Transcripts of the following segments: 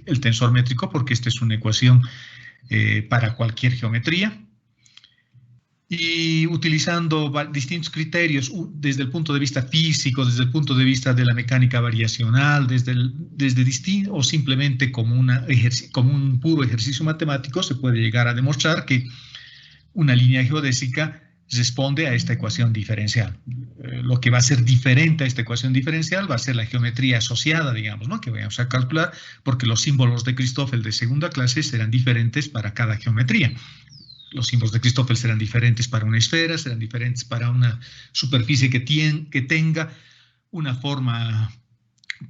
el tensor métrico, porque esta es una ecuación para cualquier geometría. Y utilizando distintos criterios desde el punto de vista físico, desde el punto de vista de la mecánica variacional, o simplemente como un puro ejercicio matemático, se puede llegar a demostrar que una línea geodésica responde a esta ecuación diferencial. Lo que va a ser diferente a esta ecuación diferencial va a ser la geometría asociada, digamos, ¿no?, que vamos a calcular, porque los símbolos de Christoffel de segunda clase serán diferentes para cada geometría. Los símbolos de Christoffel serán diferentes para una esfera, serán diferentes para una superficie que tenga una forma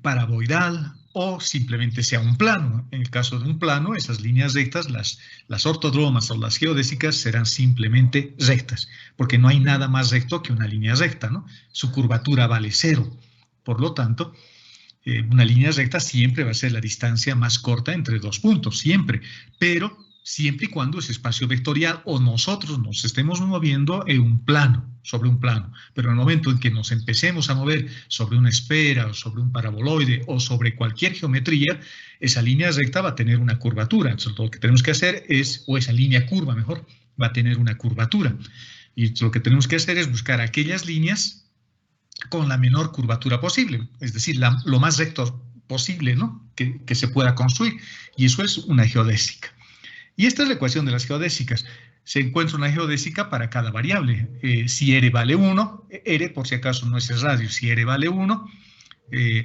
paraboloidal o simplemente sea un plano. En el caso de un plano, esas líneas rectas, las ortodromas o las geodésicas, serán simplemente rectas, porque no hay nada más recto que una línea recta, ¿no? Su curvatura vale 0. Por lo tanto, una línea recta siempre va a ser la distancia más corta entre dos puntos, siempre, pero siempre y cuando ese espacio vectorial o nosotros nos estemos moviendo en un plano, sobre un plano. Pero en el momento en que nos empecemos a mover sobre una esfera o sobre un paraboloide o sobre cualquier geometría, esa línea recta va a tener una curvatura. Entonces, lo que tenemos que hacer o esa línea curva, mejor, va a tener una curvatura. Y lo que tenemos que hacer es buscar aquellas líneas con la menor curvatura posible, es decir, lo más recto posible, ¿no?, que se pueda construir. Y eso es una geodésica. Y esta es la ecuación de las geodésicas. Se encuentra una geodésica para cada variable. Si R vale 1, R por si acaso no es el radio, si R vale 1,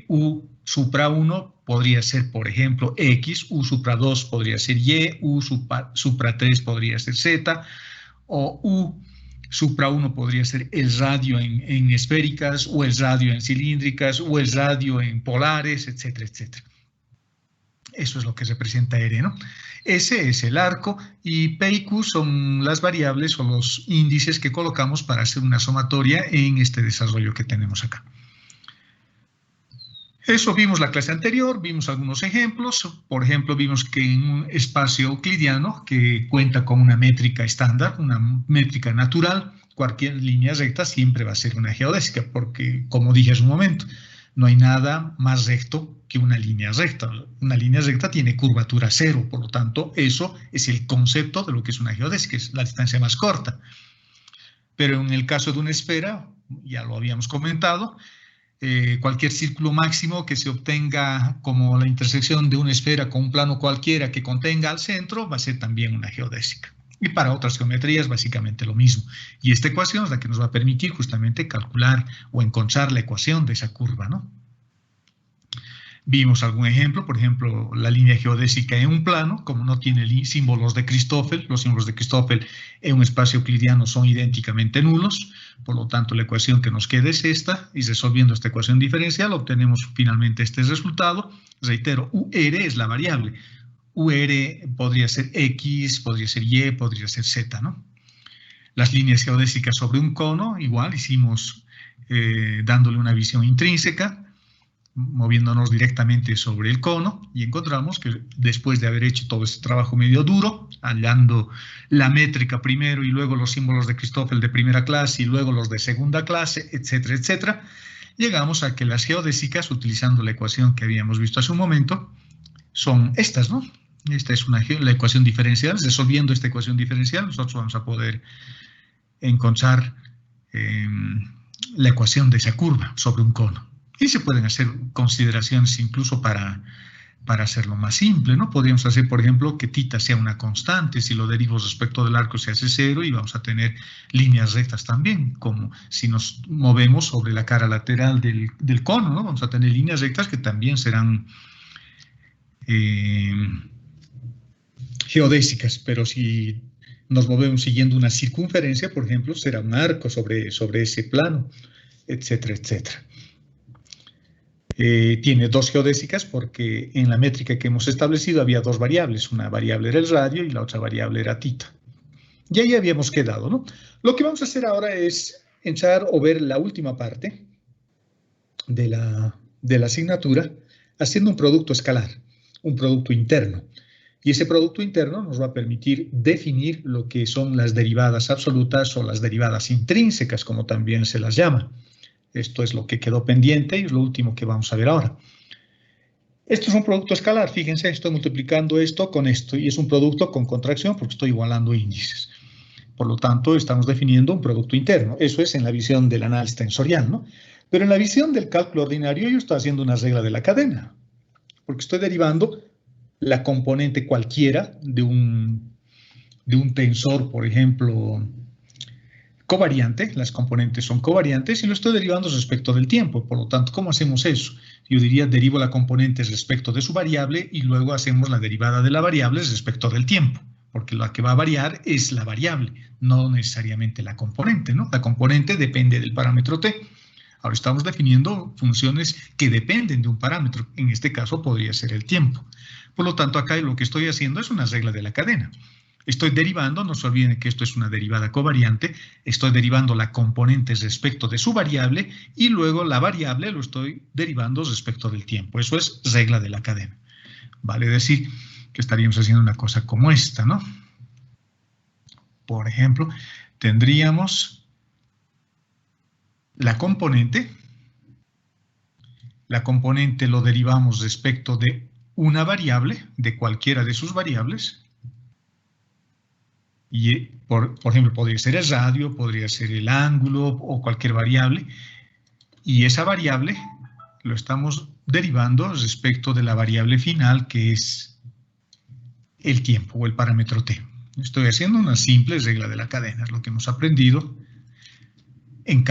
U supra 1 podría ser, por ejemplo, X, U supra 2 podría ser Y, U supra 3 podría ser Z, o U supra 1 podría ser el radio en esféricas, o el radio en cilíndricas, o el radio en polares, etcétera, etcétera. Eso es lo que representa R, ¿no? S es el arco y P y Q son las variables o los índices que colocamos para hacer una sumatoria en este desarrollo que tenemos acá. Eso vimos la clase anterior, vimos algunos ejemplos. Por ejemplo, vimos que en un espacio euclidiano que cuenta con una métrica estándar, una métrica natural, cualquier línea recta siempre va a ser una geodésica, porque, como dije hace un momento, no hay nada más recto que una línea recta. Una línea recta tiene curvatura 0, por lo tanto, eso es el concepto de lo que es una geodésica, es la distancia más corta. Pero en el caso de una esfera, ya lo habíamos comentado, cualquier círculo máximo que se obtenga como la intersección de una esfera con un plano cualquiera que contenga al centro va a ser también una geodésica. Y para otras geometrías básicamente lo mismo. Y esta ecuación es la que nos va a permitir justamente calcular o encontrar la ecuación de esa curva, ¿no? Vimos algún ejemplo, por ejemplo, la línea geodésica en un plano, como no tiene símbolos de Christoffel, los símbolos de Christoffel en un espacio euclidiano son idénticamente nulos, por lo tanto la ecuación que nos queda es esta, y resolviendo esta ecuación diferencial obtenemos finalmente este resultado. Reitero, UR es la variable. UR podría ser X, podría ser Y, podría ser Z, ¿no? Las líneas geodésicas sobre un cono, igual hicimos dándole una visión intrínseca, moviéndonos directamente sobre el cono, y encontramos que después de haber hecho todo ese trabajo medio duro, hallando la métrica primero y luego los símbolos de Christoffel de primera clase y luego los de segunda clase, etcétera, etcétera, llegamos a que las geodésicas, utilizando la ecuación que habíamos visto hace un momento, son estas, ¿no? Esta es la ecuación diferencial. Resolviendo esta ecuación diferencial, nosotros vamos a poder encontrar la ecuación de esa curva sobre un cono. Y se pueden hacer consideraciones incluso para hacerlo más simple, ¿no? Podríamos hacer, por ejemplo, que θ sea una constante. Si lo derivo respecto del arco se hace 0 y vamos a tener líneas rectas también, como si nos movemos sobre la cara lateral del cono, ¿no? Vamos a tener líneas rectas que también serán geodésicas, pero si nos movemos siguiendo una circunferencia, por ejemplo, será un arco sobre ese plano, etcétera, etcétera. Tiene dos geodésicas porque en la métrica que hemos establecido había dos variables. Una variable era el radio y la otra variable era θ. Y ahí habíamos quedado, ¿no? Lo que vamos a hacer ahora es echar o ver la última parte de la asignatura haciendo un producto escalar, un producto interno. Y ese producto interno nos va a permitir definir lo que son las derivadas absolutas o las derivadas intrínsecas, como también se las llama. Esto es lo que quedó pendiente y es lo último que vamos a ver ahora. Esto es un producto escalar, fíjense, estoy multiplicando esto con esto y es un producto con contracción porque estoy igualando índices. Por lo tanto, estamos definiendo un producto interno. Eso es en la visión del análisis tensorial, ¿no? Pero en la visión del cálculo ordinario yo estoy haciendo una regla de la cadena, porque estoy derivando la componente cualquiera de un tensor, por ejemplo, covariante. Las componentes son covariantes y lo estoy derivando respecto del tiempo. Por lo tanto, ¿cómo hacemos eso? Yo diría, derivo la componente respecto de su variable y luego hacemos la derivada de la variable respecto del tiempo, porque la que va a variar es la variable, no necesariamente la componente, ¿no? La componente depende del parámetro t. Ahora estamos definiendo funciones que dependen de un parámetro. En este caso podría ser el tiempo. Por lo tanto, acá lo que estoy haciendo es una regla de la cadena. Estoy derivando, no se olviden que esto es una derivada covariante, estoy derivando la componente respecto de su variable y luego la variable lo estoy derivando respecto del tiempo. Eso es regla de la cadena. Vale decir que estaríamos haciendo una cosa como esta, ¿no? Por ejemplo, tendríamos la componente lo derivamos respecto de una variable, de cualquiera de sus variables. Y, por ejemplo, podría ser el radio, podría ser el ángulo o cualquier variable. Y esa variable lo estamos derivando respecto de la variable final, que es el tiempo o el parámetro t. Estoy haciendo una simple regla de la cadena, es lo que hemos aprendido en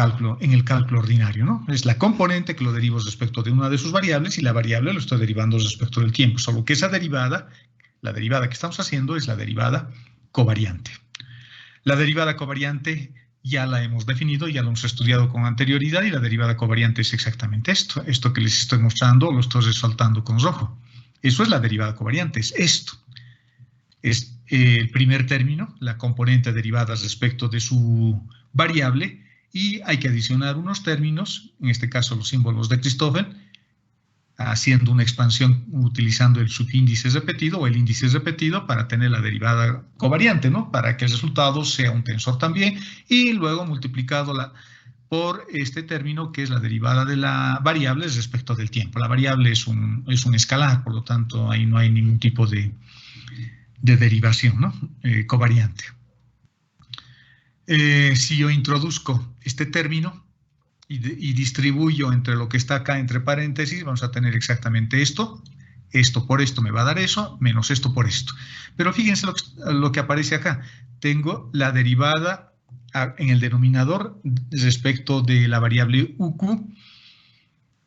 el cálculo ordinario, ¿no? Es la componente que lo derivo respecto de una de sus variables y la variable lo estoy derivando respecto del tiempo, solo que esa derivada, la derivada que estamos haciendo es la derivada covariante. La derivada covariante ya la hemos definido, ya lo hemos estudiado con anterioridad y la derivada covariante es exactamente esto. Esto que les estoy mostrando lo estoy resaltando con rojo. Eso es la derivada covariante, es esto. Es el primer término, la componente derivada respecto de su variable y hay que adicionar unos términos, en este caso los símbolos de Christoffel, haciendo una expansión utilizando el subíndice repetido o el índice repetido para tener la derivada covariante, ¿no? Para que el resultado sea un tensor también y luego multiplicado por este término que es la derivada de la variable respecto del tiempo. La variable es un escalar, por lo tanto ahí no hay ningún tipo de derivación, ¿no? Covariante. Si yo introduzco este término y distribuyo entre lo que está acá entre paréntesis, vamos a tener exactamente esto. Esto por esto me va a dar eso, menos esto por esto. Pero fíjense lo que aparece acá. Tengo la derivada en el denominador respecto de la variable UQ.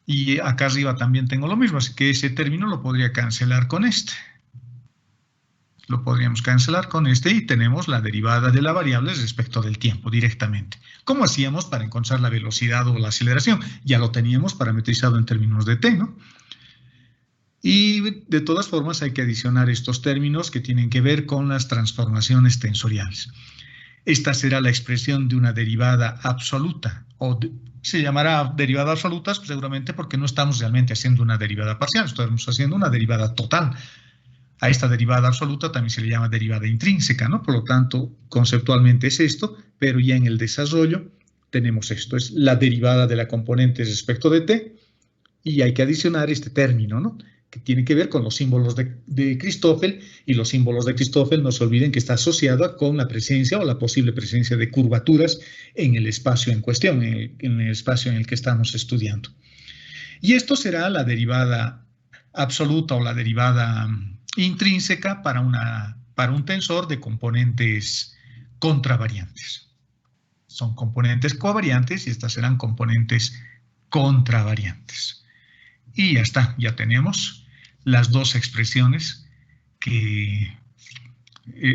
Y acá arriba también tengo lo mismo, así que ese término lo podría cancelar con este. Lo podríamos cancelar con este y tenemos la derivada de la variable respecto del tiempo directamente. ¿Cómo hacíamos para encontrar la velocidad o la aceleración? Ya lo teníamos parametrizado en términos de t, ¿no? Y de todas formas hay que adicionar estos términos que tienen que ver con las transformaciones tensoriales. Esta será la expresión de una derivada absoluta, se llamará derivada absoluta seguramente porque no estamos realmente haciendo una derivada parcial, estamos haciendo una derivada total. A esta derivada absoluta también se le llama derivada intrínseca, ¿no? Por lo tanto, conceptualmente es esto, pero ya en el desarrollo tenemos esto. Es la derivada de la componente respecto de t y hay que adicionar este término, ¿no? Que tiene que ver con los símbolos de Christoffel y los símbolos de Christoffel no se olviden que está asociada con la presencia o la posible presencia de curvaturas en el espacio en cuestión, en el espacio en el que estamos estudiando. Y esto será la derivada absoluta o la derivada intrínseca para un tensor de componentes contravariantes. Son componentes covariantes y estas serán componentes contravariantes. Y ya está, ya tenemos las dos expresiones que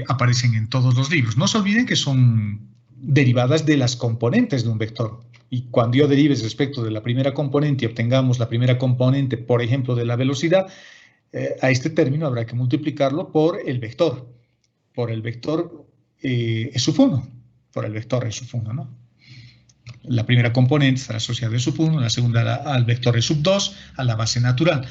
aparecen en todos los libros. No se olviden que son derivadas de las componentes de un vector. Y cuando yo derive respecto de la primera componente y obtengamos la primera componente, por ejemplo, de la velocidad, a este término habrá que multiplicarlo por el vector. Por el vector E sub 1. Por el vector E sub 1, ¿no? La primera componente estará asociada a E sub 1, la segunda al vector E sub 2, a la base natural.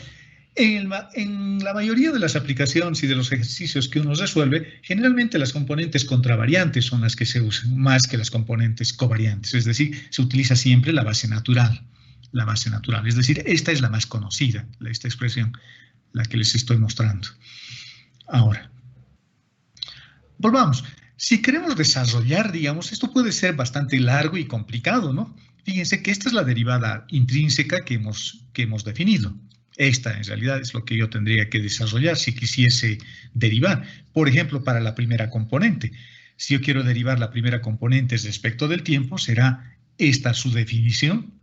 En la mayoría de las aplicaciones y de los ejercicios que uno resuelve, generalmente las componentes contravariantes son las que se usan, más que las componentes covariantes. Es decir, se utiliza siempre la base natural. La base natural, es decir, esta es la más conocida, esta expresión. la que les estoy mostrando. Ahora, volvamos. Si queremos desarrollar, digamos, esto puede ser bastante largo y complicado, ¿no? Fíjense que esta es la derivada intrínseca que hemos definido. Esta, en realidad, es lo que yo tendría que desarrollar si quisiese derivar. Por ejemplo, para la primera componente. Si yo quiero derivar la primera componente respecto del tiempo, será esta su definición.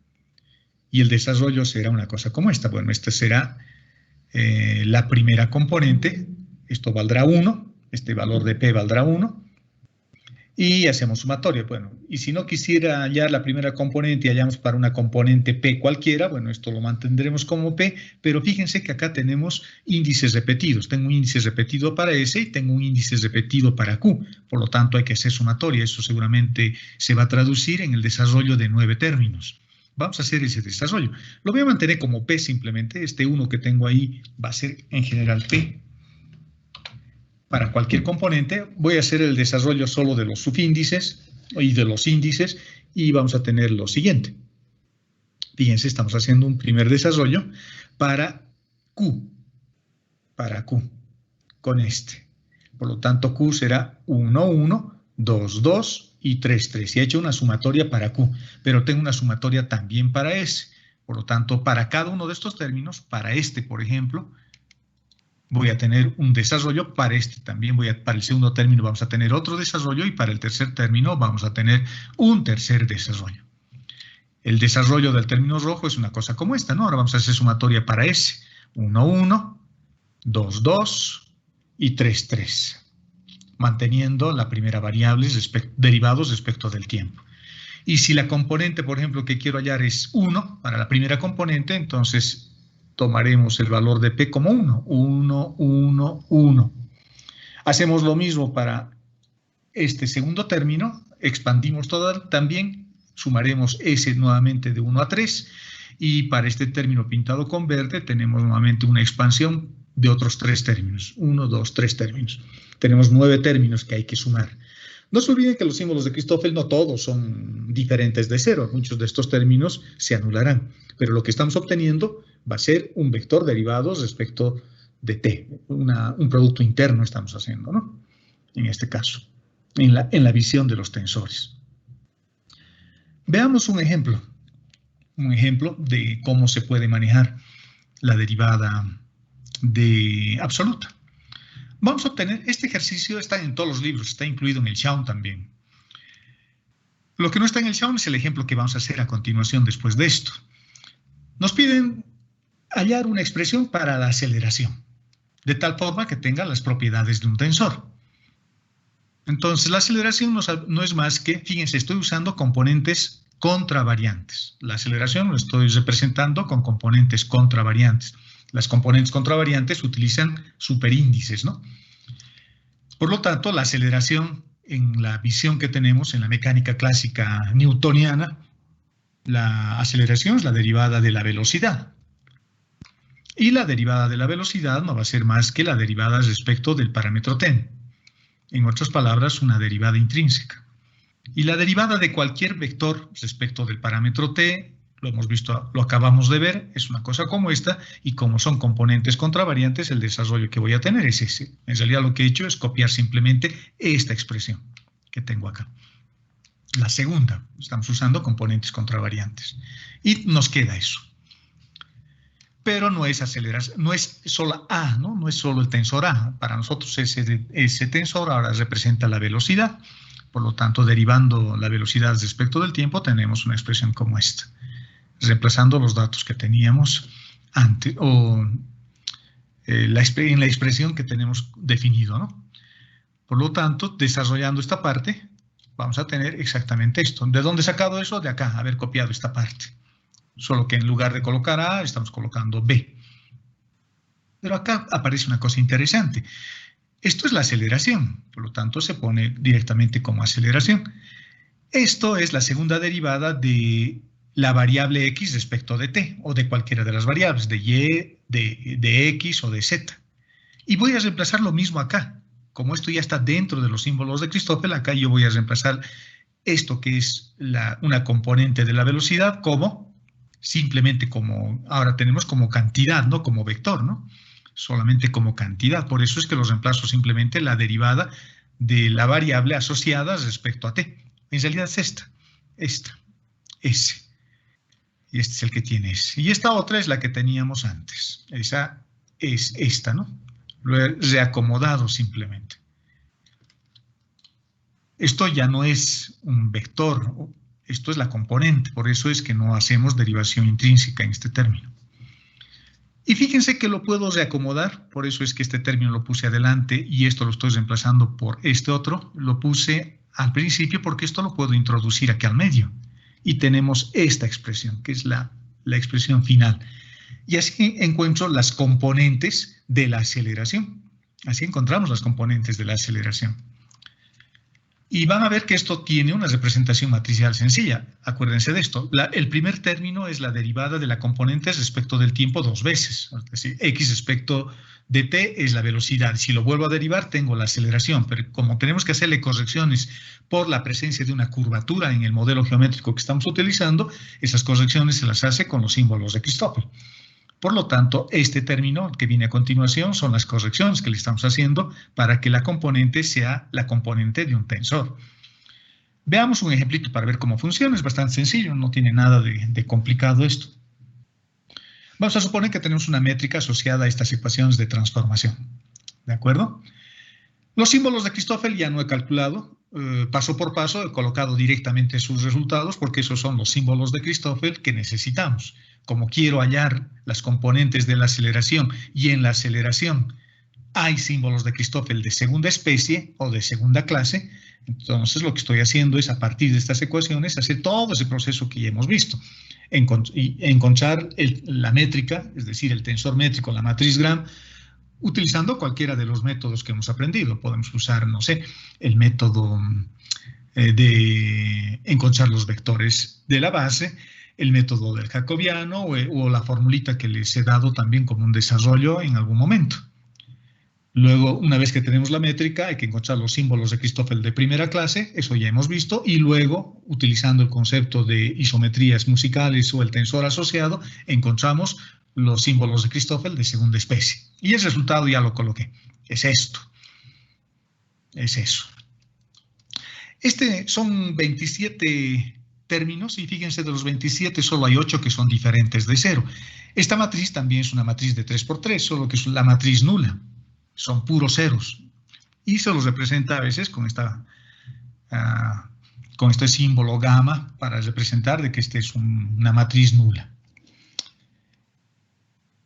Y el desarrollo será una cosa como esta. Bueno, esta será la primera componente. Esto valdrá 1. Este valor de P valdrá 1. Y hacemos sumatoria. Bueno, y si no quisiera hallar la primera componente y hallamos para una componente P cualquiera, bueno, esto lo mantendremos como P, pero fíjense que acá tenemos índices repetidos. Tengo un índice repetido para S y tengo un índice repetido para Q. Por lo tanto, hay que hacer sumatoria. Eso seguramente se va a traducir en el desarrollo de 9 términos. Vamos a hacer ese desarrollo. Lo voy a mantener como P simplemente. Este 1 que tengo ahí va a ser en general P. Para cualquier componente voy a hacer el desarrollo solo de los subíndices y de los índices y vamos a tener lo siguiente. Fíjense, estamos haciendo un primer desarrollo para Q, con este. Por lo tanto, Q será 1, 1, 2, 2 y 3, 3. Y he hecho una sumatoria para Q, pero tengo una sumatoria también para S. Por lo tanto, para cada uno de estos términos, para este, por ejemplo, voy a tener un desarrollo, para este también, para el segundo término vamos a tener otro desarrollo y para el tercer término vamos a tener un tercer desarrollo. El desarrollo del término rojo es una cosa como esta, ¿no? Ahora vamos a hacer sumatoria para S. 1, 1, 2, 2 y 3, 3. Manteniendo la primera variable derivados respecto del tiempo. Y si la componente, por ejemplo, que quiero hallar es 1 para la primera componente, entonces tomaremos el valor de P como 1. 1, 1, 1. Hacemos lo mismo para este segundo término. Expandimos todo también. Sumaremos S nuevamente de 1 a 3. Y para este término pintado con verde tenemos nuevamente una expansión de otros 3 términos. 1, 2, 3 términos. Tenemos 9 términos que hay que sumar. No se olviden que los símbolos de Christoffel no todos son diferentes de 0. Muchos de estos términos se anularán. Pero lo que estamos obteniendo va a ser un vector derivados respecto de t. Un producto interno estamos haciendo, ¿no? En este caso, en la visión de los tensores. Veamos un ejemplo de cómo se puede manejar la derivada absoluta. Vamos a obtener, este ejercicio está en todos los libros, está incluido en el Shaun también. Lo que no está en el Shaun es el ejemplo que vamos a hacer a continuación después de esto. Nos piden hallar una expresión para la aceleración, de tal forma que tenga las propiedades de un tensor. Entonces, la aceleración no es más que, fíjense, estoy usando componentes contravariantes. La aceleración lo estoy representando con componentes contravariantes. Las componentes contravariantes utilizan superíndices, ¿no? Por lo tanto, la aceleración, en la visión que tenemos en la mecánica clásica newtoniana, la aceleración es la derivada de la velocidad. Y la derivada de la velocidad no va a ser más que la derivada respecto del parámetro t. En otras palabras, una derivada intrínseca. Y la derivada de cualquier vector respecto del parámetro t, lo hemos visto, lo acabamos de ver, es una cosa como esta, y como son componentes contravariantes, el desarrollo que voy a tener es ese. En realidad lo que he hecho es copiar simplemente esta expresión que tengo acá. La segunda, estamos usando componentes contravariantes. Y nos queda eso. Pero no es aceleración, no es solo A, ¿no? No es solo el tensor A. Para nosotros ese tensor ahora representa la velocidad. Por lo tanto, derivando la velocidad respecto del tiempo, tenemos una expresión como esta. Reemplazando los datos que teníamos antes, o en la expresión que tenemos definido, ¿no? Por lo tanto, desarrollando esta parte, vamos a tener exactamente esto. ¿De dónde he sacado eso? De acá, haber copiado esta parte. Solo que en lugar de colocar A, estamos colocando B. Pero acá aparece una cosa interesante. Esto es la aceleración, por lo tanto se pone directamente como aceleración. Esto es la segunda derivada de la variable x respecto de t, o de cualquiera de las variables, de y, de x o de z. Y voy a reemplazar lo mismo acá. Como esto ya está dentro de los símbolos de Christoffel, acá yo voy a reemplazar esto que es una componente de la velocidad simplemente como, ahora tenemos como cantidad, ¿no? Como vector, ¿no? solamente como cantidad. Por eso es que lo reemplazo simplemente la derivada de la variable asociada respecto a t. En realidad es esta, S. Y este es el que tiene S. Y esta otra es la que teníamos antes. Esa es esta, ¿no? Lo he reacomodado simplemente. Esto ya no es un vector, esto es la componente, por eso es que no hacemos derivación intrínseca en este término. Y fíjense que lo puedo reacomodar, por eso es que este término lo puse adelante y esto lo estoy reemplazando por este otro, lo puse al principio porque esto lo puedo introducir aquí al medio. Y tenemos esta expresión, que es la expresión final. Y así encuentro las componentes de la aceleración. Así encontramos las componentes de la aceleración. Y van a ver que esto tiene una representación matricial sencilla. Acuérdense de esto. El primer término es la derivada de la componente respecto del tiempo dos veces. Es decir, x respecto de t es la velocidad. Si lo vuelvo a derivar, tengo la aceleración. Pero como tenemos que hacerle correcciones por la presencia de una curvatura en el modelo geométrico que estamos utilizando, esas correcciones se las hace con los símbolos de Christoffel. Por lo tanto, este término que viene a continuación son las correcciones que le estamos haciendo para que la componente sea la componente de un tensor. Veamos un ejemplito para ver cómo funciona. Es bastante sencillo, no tiene nada de complicado esto. Vamos a suponer que tenemos una métrica asociada a estas ecuaciones de transformación. ¿De acuerdo? Los símbolos de Christoffel ya no he calculado. Paso por paso he colocado directamente sus resultados porque esos son los símbolos de Christoffel que necesitamos. Como quiero hallar las componentes de la aceleración y en la aceleración hay símbolos de Christoffel de segunda especie o de segunda clase, entonces lo que estoy haciendo es a partir de estas ecuaciones hacer todo ese proceso que ya hemos visto. Encontrar la métrica, es decir, el tensor métrico, la matriz Gram, utilizando cualquiera de los métodos que hemos aprendido. Podemos usar, no sé, el método de encontrar los vectores de la base, el método del jacobiano o la formulita que les he dado también como un desarrollo en algún momento. Luego, una vez que tenemos la métrica, hay que encontrar los símbolos de Christoffel de primera clase, eso ya hemos visto, y luego, utilizando el concepto de isometrías musicales o el tensor asociado, encontramos los símbolos de Christoffel de segunda especie. Y el resultado ya lo coloqué. Es esto. Es eso. Son 27 términos y fíjense, de los 27 solo hay 8 que son diferentes de 0. Esta matriz también es una matriz de 3×3, solo que es la matriz nula. Son puros ceros. Y se los representa a veces con este símbolo gamma para representar de que esta es una matriz nula.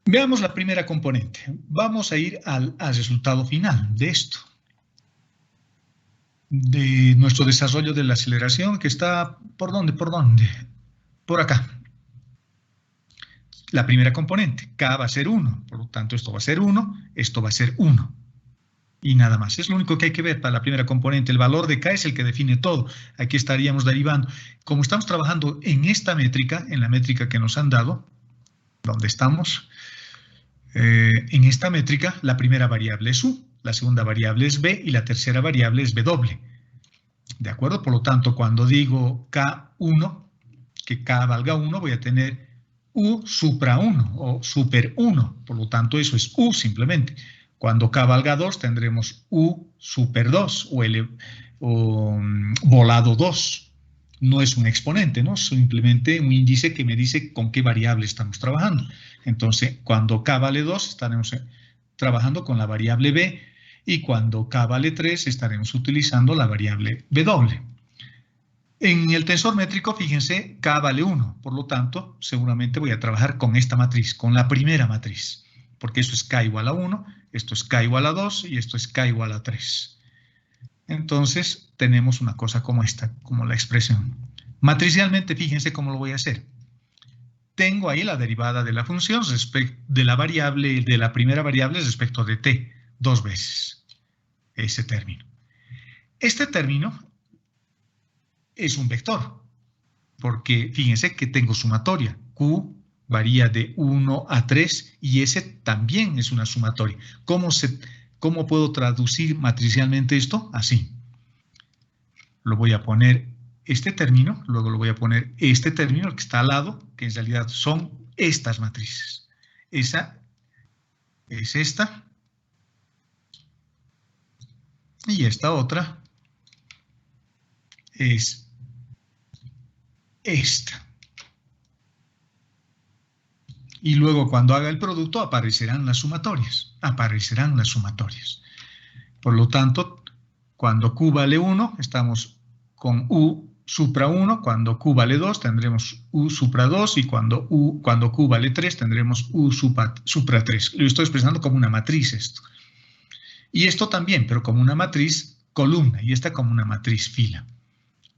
Veamos la primera componente. Vamos a ir al resultado final de esto. De nuestro desarrollo de la aceleración, que está, ¿por dónde? ¿Por dónde? Por acá. La primera componente, K va a ser 1, por lo tanto esto va a ser 1, esto va a ser 1. Y nada más, es lo único que hay que ver para la primera componente. El valor de K es el que define todo. Aquí estaríamos derivando. Como estamos trabajando en esta métrica, en la métrica que nos han dado, ¿dónde estamos? En esta métrica, la primera variable es U, la segunda variable es B y la tercera variable es W. ¿De acuerdo? Por lo tanto, cuando digo K1, que K valga 1, voy a tener U supra 1 o super 1. Por lo tanto, eso es U simplemente. Cuando K valga 2, tendremos U super 2 o volado 2. No es un exponente, ¿no? Es simplemente un índice que me dice con qué variable estamos trabajando. Entonces, cuando K vale 2, estaremos trabajando con la variable B, y cuando K vale 3, estaremos utilizando la variable W. En el tensor métrico, fíjense, K vale 1, por lo tanto, seguramente voy a trabajar con esta matriz, con la primera matriz, porque esto es K igual a 1, esto es K igual a 2 y esto es K igual a 3. Entonces, tenemos una cosa como esta, como la expresión. Matricialmente, fíjense cómo lo voy a hacer. Tengo ahí la derivada de la función de la primera variable respecto de t, 2 veces. Ese término. Este término es un vector, porque fíjense que tengo sumatoria. Q varía de 1 a 3 y ese también es una sumatoria. ¿Cómo puedo traducir matricialmente esto? Así. Lo voy a poner este término, luego lo voy a poner este término, el que está al lado, que en realidad son estas matrices. Esa es esta. Y esta otra es esta. Y luego cuando haga el producto aparecerán las sumatorias. Aparecerán las sumatorias. Por lo tanto, cuando Q vale 1, estamos con U supra 1. Cuando Q vale 2, tendremos U supra 2. Y cuando Q vale 3, tendremos U supra 3. Lo estoy expresando como una matriz esto. Y esto también, pero como una matriz columna. Y esta como una matriz fila.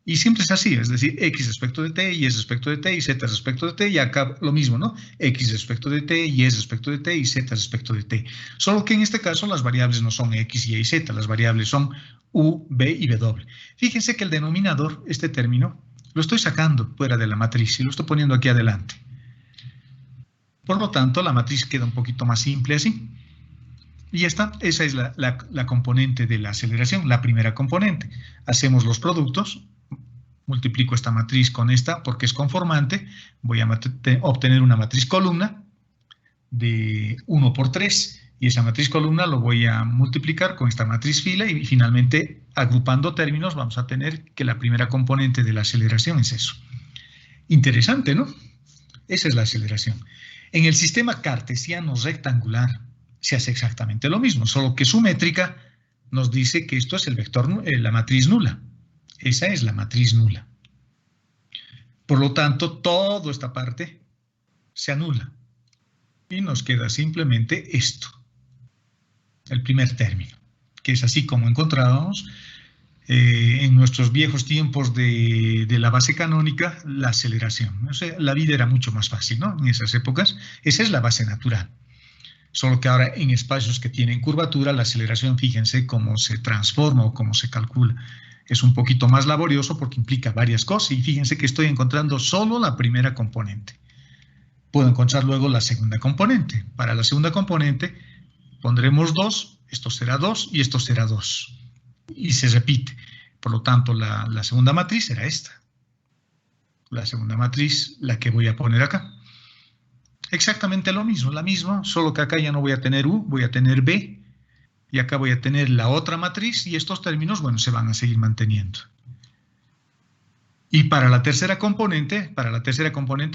Y siempre es así, es decir, X respecto de T, Y respecto de T, y Z respecto de T, y acá lo mismo, ¿no? X respecto de T, Y respecto de T, y Z respecto de T. Solo que en este caso las variables no son X, Y y Z, las variables son U, B y W. Fíjense que el denominador, este término, lo estoy sacando fuera de la matriz y lo estoy poniendo aquí adelante. Por lo tanto, la matriz queda un poquito más simple así. Y esa es la componente de la aceleración, la primera componente. Hacemos los productos. Multiplico esta matriz con esta porque es conformante. Voy a obtener una matriz columna de 1 por 3. Y esa matriz columna lo voy a multiplicar con esta matriz fila. Y finalmente, agrupando términos, vamos a tener que la primera componente de la aceleración es eso. Interesante, ¿no? Esa es la aceleración. En el sistema cartesiano rectangular se hace exactamente lo mismo, solo que su métrica nos dice que esto es el vector, la matriz nula. Esa es la matriz nula. Por lo tanto, toda esta parte se anula. Y nos queda simplemente esto. El primer término. Que es así como encontrábamos en nuestros viejos tiempos de la base canónica la aceleración. O sea, la vida era mucho más fácil, ¿no? En esas épocas. Esa es la base natural. Solo que ahora en espacios que tienen curvatura, la aceleración, fíjense cómo se transforma o cómo se calcula. Es un poquito más laborioso porque implica varias cosas y fíjense que estoy encontrando solo la primera componente. Puedo encontrar luego la segunda componente. Para la segunda componente pondremos 2, esto será 2 y esto será 2. Y se repite. Por lo tanto, la segunda matriz será esta. La segunda matriz, la que voy a poner acá. Exactamente lo mismo, la misma, solo que acá ya no voy a tener U, voy a tener B. Y acá voy a tener la otra matriz y estos términos, bueno, se van a seguir manteniendo. Y para la tercera componente,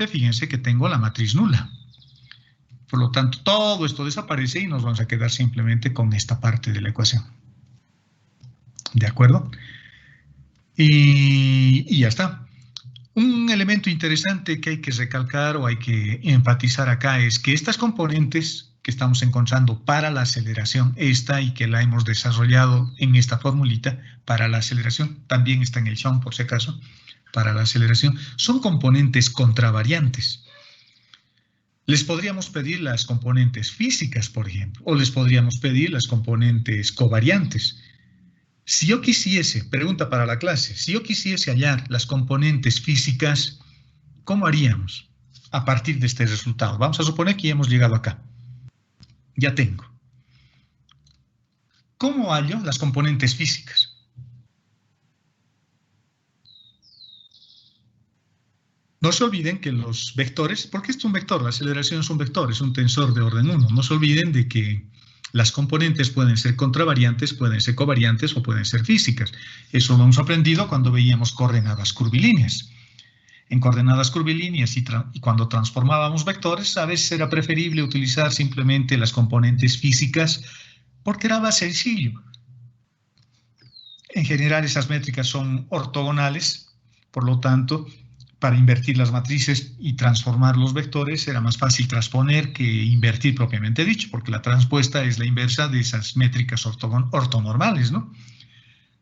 fíjense que tengo la matriz nula. Por lo tanto, todo esto desaparece y nos vamos a quedar simplemente con esta parte de la ecuación. ¿De acuerdo? Y ya está. Un elemento interesante que hay que recalcar o hay que enfatizar acá es que estas componentes que estamos encontrando para la aceleración, esta y que la hemos desarrollado en esta formulita para la aceleración, también está en el shown por si acaso, para la aceleración, son componentes contravariantes. Les podríamos pedir las componentes físicas, por ejemplo, o les podríamos pedir las componentes covariantes. Si yo quisiese, pregunta para la clase, si yo quisiese hallar las componentes físicas, ¿cómo haríamos a partir de este resultado? Vamos a suponer que ya hemos llegado acá. Ya tengo. ¿Cómo hallo las componentes físicas? No se olviden que los vectores, porque esto es un vector, la aceleración es un vector, es un tensor de orden 1. No se olviden de que las componentes pueden ser contravariantes, pueden ser covariantes o pueden ser físicas. Eso lo hemos aprendido cuando veíamos coordenadas curvilíneas. En coordenadas curvilíneas y cuando transformábamos vectores, a veces era preferible utilizar simplemente las componentes físicas porque era más sencillo. En general, esas métricas son ortogonales, por lo tanto, para invertir las matrices y transformar los vectores era más fácil transponer que invertir propiamente dicho, porque la transpuesta es la inversa de esas métricas ortonormales, ¿no?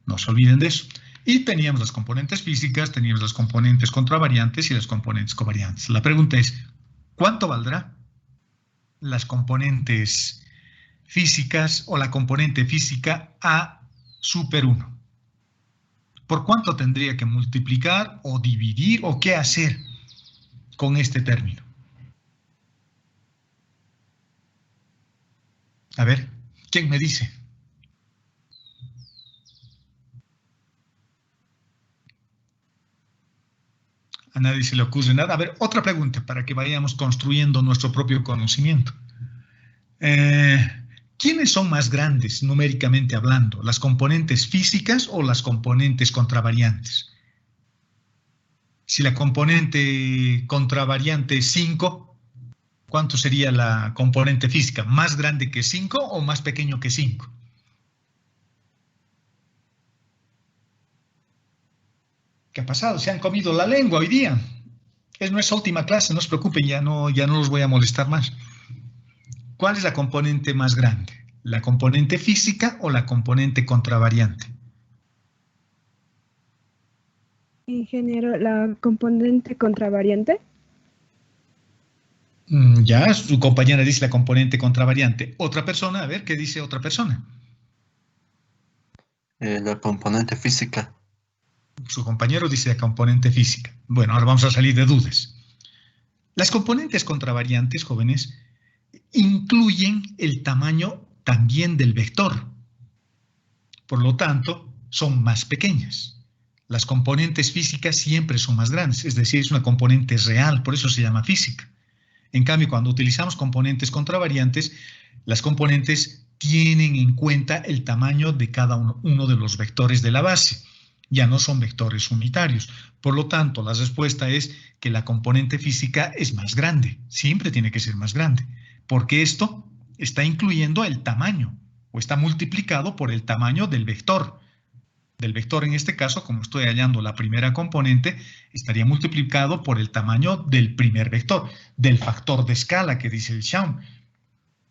No se olviden de eso. Y teníamos las componentes físicas, teníamos las componentes contravariantes y las componentes covariantes. La pregunta es, ¿cuánto valdrá las componentes físicas o la componente física A super 1? ¿Por cuánto tendría que multiplicar o dividir o qué hacer con este término? A ver, ¿quién me dice? A nadie se le ocurre nada. A ver, otra pregunta para que vayamos construyendo nuestro propio conocimiento. ¿Quiénes son más grandes numéricamente hablando? ¿Las componentes físicas o las componentes contravariantes? Si la componente contravariante es 5, ¿cuánto sería la componente física? ¿Más grande que 5 o más pequeño que 5? ¿Qué ha pasado? Se han comido la lengua hoy día. Es nuestra última clase, no se preocupen, ya no los voy a molestar más. ¿Cuál es la componente más grande? ¿La componente física o la componente contravariante? Ingeniero, la componente contravariante. Ya, su compañera dice la componente contravariante. Otra persona, a ver, ¿qué dice otra persona? La componente física. Su compañero dice la componente física. Bueno, ahora vamos a salir de dudas. Las componentes contravariantes, jóvenes, incluyen el tamaño también del vector. Por lo tanto, son más pequeñas. Las componentes físicas siempre son más grandes, es decir, es una componente real, por eso se llama física. En cambio, cuando utilizamos componentes contravariantes, las componentes tienen en cuenta el tamaño de cada uno de los vectores de la base. Ya no son vectores unitarios. Por lo tanto, la respuesta es que la componente física es más grande. Siempre tiene que ser más grande. Porque esto está incluyendo el tamaño o está multiplicado por el tamaño del vector. Del vector en este caso, como estoy hallando la primera componente, estaría multiplicado por el tamaño del primer vector, del factor de escala que dice el Schaum.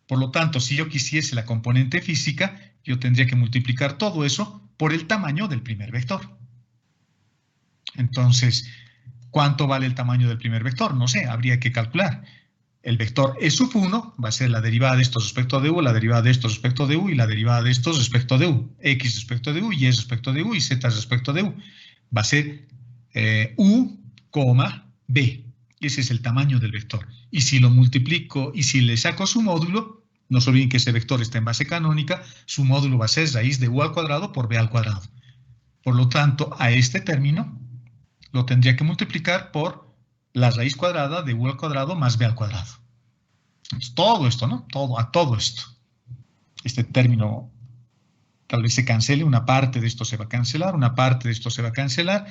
Por lo tanto, si yo quisiese la componente física, yo tendría que multiplicar todo eso por el tamaño del primer vector. Entonces, ¿cuánto vale el tamaño del primer vector? No sé, habría que calcular. El vector E sub 1 va a ser la derivada de estos respecto de U, la derivada de estos respecto de U y la derivada de estos respecto de U. X respecto de U, Y respecto de U y Z respecto de U. Va a ser U, B. Ese es el tamaño del vector. Y si lo multiplico y si le saco su módulo, no se olviden que ese vector está en base canónica, su módulo va a ser raíz de U al cuadrado por B al cuadrado. Por lo tanto, a este término lo tendría que multiplicar por la raíz cuadrada de U al cuadrado más B al cuadrado. Entonces, todo esto, ¿no? Todo esto. Este término tal vez se cancele, una parte de esto se va a cancelar, una parte de esto se va a cancelar,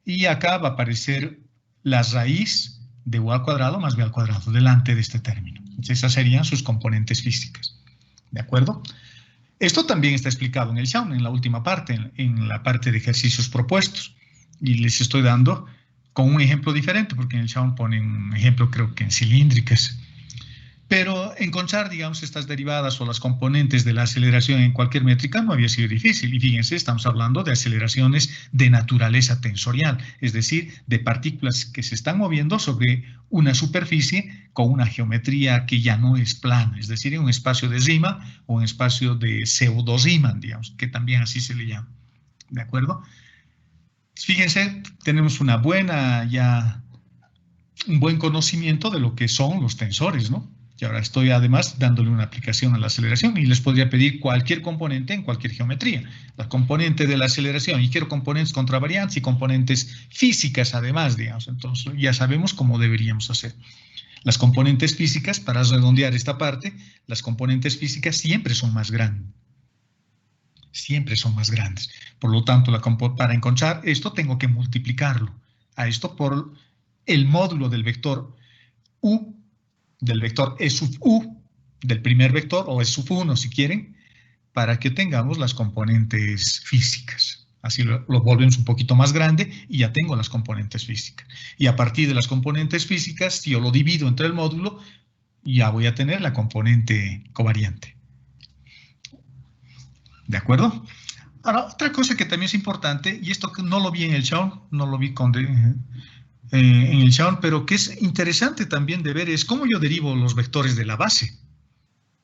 y acá va a aparecer la raíz de U al cuadrado más B al cuadrado delante de este término. Entonces, esas serían sus componentes físicas. ¿De acuerdo? Esto también está explicado en el Schaum, en la última parte, en la parte de ejercicios propuestos. Y les estoy dando con un ejemplo diferente, porque en el Schaum ponen un ejemplo, creo que en cilíndricas. Pero encontrar, digamos, estas derivadas o las componentes de la aceleración en cualquier métrica no había sido difícil. Y fíjense, estamos hablando de aceleraciones de naturaleza tensorial, es decir, de partículas que se están moviendo sobre una superficie con una geometría que ya no es plana, es decir, en un espacio de Riemann o un espacio de pseudo-Riemann, digamos, que también así se le llama. ¿De acuerdo? Fíjense, tenemos un buen conocimiento de lo que son los tensores, ¿no? Y ahora estoy además dándole una aplicación a la aceleración y les podría pedir cualquier componente en cualquier geometría. La componente de la aceleración, y quiero componentes contravariantes y componentes físicas además, digamos. Entonces ya sabemos cómo deberíamos hacer. Las componentes físicas, para redondear esta parte, las componentes físicas siempre son más grandes. Siempre son más grandes. Por lo tanto, para encontrar esto tengo que multiplicarlo a esto por el módulo del vector U, del vector E sub U, del primer vector, o E sub 1 si quieren, para que tengamos las componentes físicas. Así lo volvemos un poquito más grande y ya tengo las componentes físicas. Y a partir de las componentes físicas, si yo lo divido entre el módulo, ya voy a tener la componente covariante. ¿De acuerdo? Ahora, otra cosa que también es importante, y esto no lo vi en el Schaum, no lo vi en el Schaum, pero que es interesante también de ver es cómo yo derivo los vectores de la base.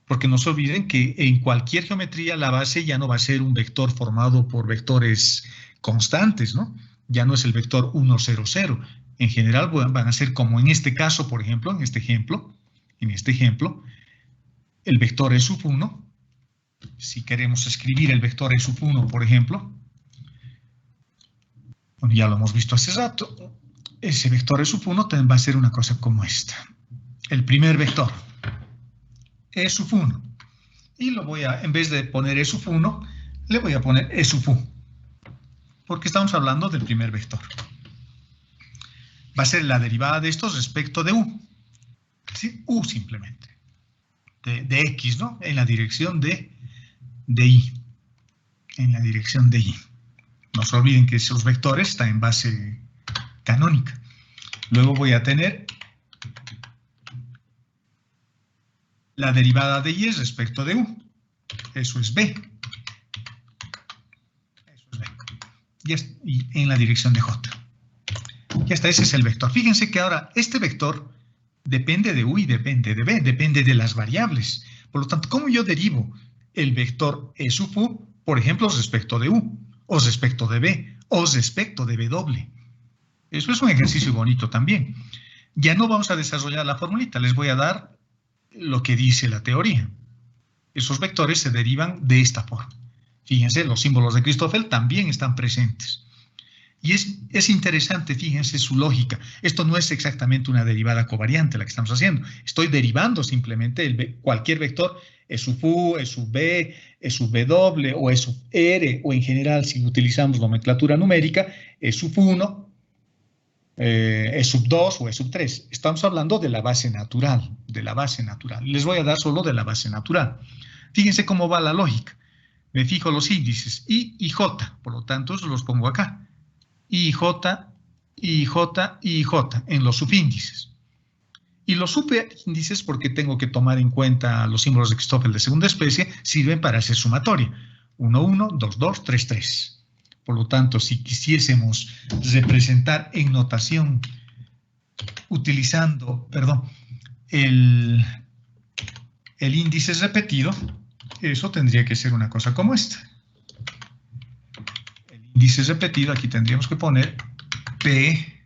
Porque no se olviden que en cualquier geometría la base ya no va a ser un vector formado por vectores constantes, ¿no? Ya no es el vector 1, 0, 0. En general van a ser como en este caso, por ejemplo, en este ejemplo, el vector E sub 1. Si queremos escribir el vector E sub 1, por ejemplo, bueno, ya lo hemos visto hace rato, ese vector E sub 1 también va a ser una cosa como esta. El primer vector E sub 1. Y lo voy a, en vez de poner E sub 1, le voy a poner E sub U. Porque estamos hablando del primer vector. Va a ser la derivada de estos respecto de U. ¿Sí? U simplemente. De X, ¿no? En la dirección de Y. En la dirección de Y. No se olviden que esos vectores están en base canónica. Luego voy a tener la derivada de Y respecto de U. Eso es B. Eso es B. Y en la dirección de J. Ya está, ese es el vector. Fíjense que ahora este vector depende de U y depende de B, depende de las variables. Por lo tanto, ¿cómo yo derivo el vector E sub U, por ejemplo, respecto de U, o respecto de B, o respecto de W? Eso es un ejercicio bonito también. Ya no vamos a desarrollar la formulita, les voy a dar lo que dice la teoría. Esos vectores se derivan de esta forma. Fíjense, los símbolos de Christoffel también están presentes. Y es interesante, fíjense su lógica. Esto no es exactamente una derivada covariante la que estamos haciendo. Estoy derivando simplemente cualquier vector, E sub U, E sub B, E sub W o E sub R, o en general, si utilizamos nomenclatura numérica, E sub 1, E sub 2 o E sub 3. Estamos hablando de la base natural, Les voy a dar solo de la base natural. Fíjense cómo va la lógica. Me fijo los índices I y J, por lo tanto, los pongo acá. I, J, I, J, I, J, en los subíndices. Y los subíndices, porque tengo que tomar en cuenta los símbolos de Christoffel de segunda especie, sirven para hacer sumatoria. 1, 1, 2, 2, 3, 3. Por lo tanto, si quisiésemos representar en notación, utilizando, el índice repetido, eso tendría que ser una cosa como esta. Índice repetido, aquí tendríamos que poner P.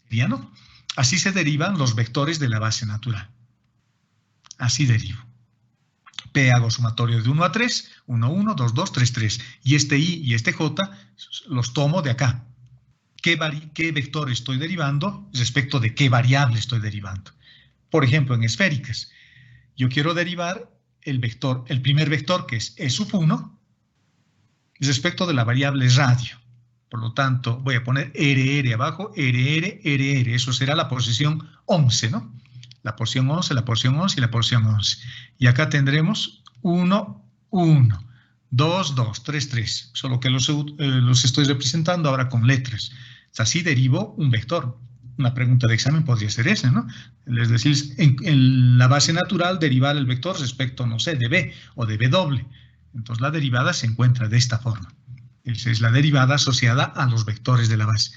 ¿Sería, no? Así se derivan los vectores de la base natural. Así derivo. P hago sumatorio de 1 a 3, 1, 1, 2, 2, 3, 3. Y este I y este J los tomo de acá. ¿Qué vector estoy derivando respecto de qué variable estoy derivando? Por ejemplo, en esféricas, yo quiero derivar el primer vector, que es E sub 1, respecto de la variable radio. Por lo tanto, voy a poner RR abajo, RR, RR. Eso será la posición 11, ¿no? La posición 11, la posición 11 y la posición 11. Y acá tendremos 1, 1, 2, 2, 3, 3. Solo que los estoy representando ahora con letras. Así derivo un vector. Una pregunta de examen podría ser esa, ¿no? Es decir, en la base natural derivar el vector respecto, no sé, de B o de W. Entonces la derivada se encuentra de esta forma. Esa es la derivada asociada a los vectores de la base.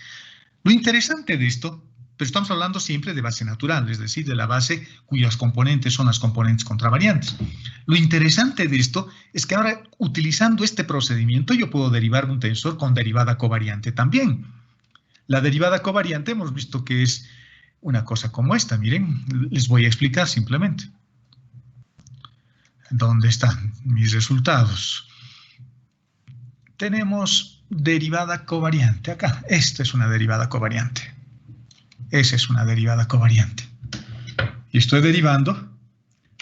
Lo interesante de esto, pero estamos hablando siempre de base natural, es decir, de la base cuyas componentes son las componentes contravariantes. Lo interesante de esto es que ahora, utilizando este procedimiento, yo puedo derivar un tensor con derivada covariante también. La derivada covariante hemos visto que es una cosa como esta. Miren, les voy a explicar simplemente. ¿Dónde están mis resultados? Tenemos derivada covariante acá. Esta es una derivada covariante. Esa es una derivada covariante. Y estoy derivando.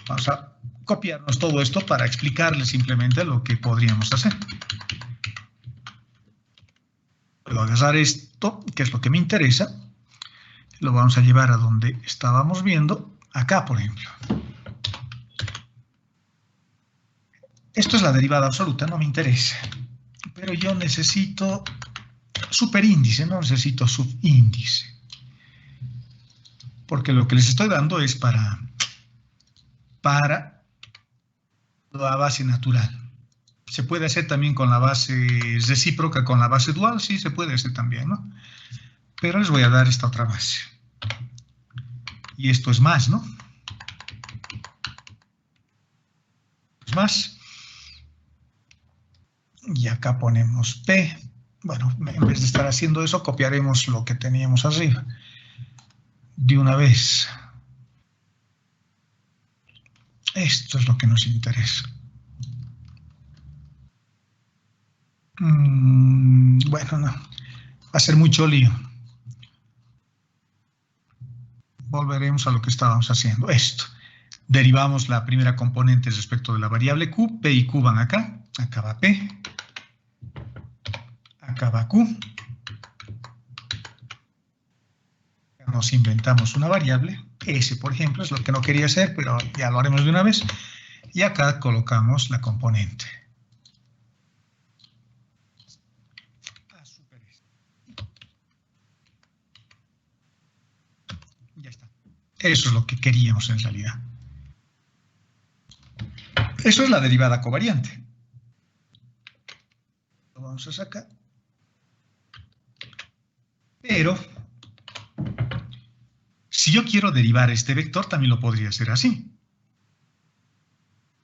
Vamos a copiarnos todo esto para explicarles simplemente lo que podríamos hacer. Puedo agarrar esto, que es lo que me interesa, lo vamos a llevar a donde estábamos viendo, acá por ejemplo. Esto es la derivada absoluta, no me interesa, pero yo necesito superíndice, no necesito subíndice, porque lo que les estoy dando es para la base natural. Se puede hacer también con la base recíproca, con la base dual, sí, se puede hacer también, ¿no? Pero les voy a dar esta otra base. Y esto es más, ¿no? Es más. Y acá ponemos P. Bueno, en vez de estar haciendo eso, copiaremos lo que teníamos arriba. De una vez. Esto es lo que nos interesa. Bueno, no. Va a ser mucho lío. volveremos a lo que estábamos haciendo. Esto. Derivamos la primera componente respecto de la variable q. P y q van acá. Acá va P. Acá va Q. Nos inventamos una variable. S, por ejemplo, es lo que no quería hacer, pero ya lo haremos de una vez. Y acá colocamos la componente. Ya está. Eso es lo que queríamos en realidad. Eso es la derivada covariante. Lo vamos a sacar. Pero, si yo quiero derivar este vector, también lo podría hacer así.